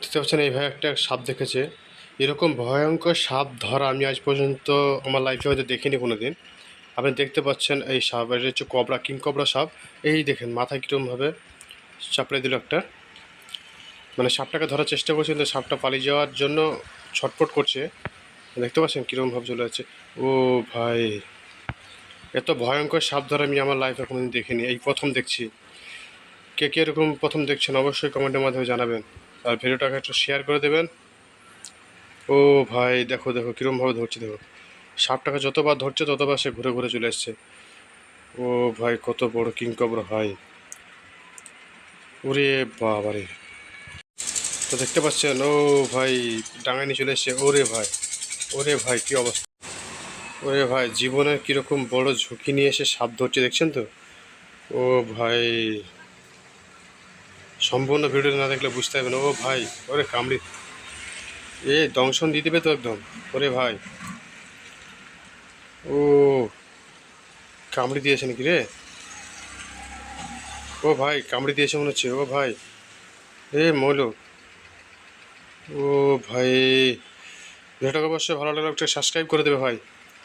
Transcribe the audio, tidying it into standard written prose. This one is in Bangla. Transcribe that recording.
দেখতে পাচ্ছেন এই ভাই একটা সাপ দেখেছে। এরকম ভয়ঙ্কর সাপ ধরা আমি আজ পর্যন্ত আমার লাইফে হয়তো দেখিনি কোনো দিন। আপনি দেখতে পাচ্ছেন এই সাপ, এটা হচ্ছে কবরা, কিং কবরা সাপ। এই দেখেন মাথায় কীরকমভাবে চাপড়ে দিল একটা, মানে সাপটাকে ধরার চেষ্টা করছে কিন্তু সাপটা পালিয়ে যাওয়ার জন্য ছটফট করছে। দেখতে পাচ্ছেন কীরকমভাবে চলে যাচ্ছে। ও ভাই, এত ভয়ঙ্কর সাপ ধরা আমি আমার লাইফে কোনোদিন দেখিনি, এই প্রথম দেখছি। কে কে এরকম প্রথম দেখছেন অবশ্যই কমেন্টের মাধ্যমে জানাবেন, আর ভিডিওটাকে একটু শেয়ার করে দেবেন। ও ভাই দেখো দেখো কীরকমভাবে ধরছে, দেখো সাপটাকে যতবার ধরছে ততবার সে ঘুরে ঘুরে চলে এসছে। ও ভাই কত বড় কিং কবরা ভাই, ওরে বাবারে। তো দেখতে পাচ্ছেন ও ভাই ডাঙায় নিয়ে চলে এসছে। ওরে ভাই, ওরে ভাই কী অবস্থা, ওরে ভাই জীবনের কীরকম বড় ঝুঁকি নিয়ে এসে সাপ ধরছে দেখছেন তো। ও ভাই, সম্পূর্ণ ভিডিও না দেখলে বুঝতে পারবেন। ও ভাই, ওরে কামড়ি, এ দংশন দিয়ে দেবে তো একদম। ওরে ভাই, ও কামড়ি দিয়েছে নাকি রে। ও ভাই কামড়ি দিয়েছে মনে হচ্ছে। ও ভাই, এ মইল। ও ভাই, ভিডিওটাকে অবশ্যই ভালো লাগলে একটা সাবস্ক্রাইব করে দেবে ভাই।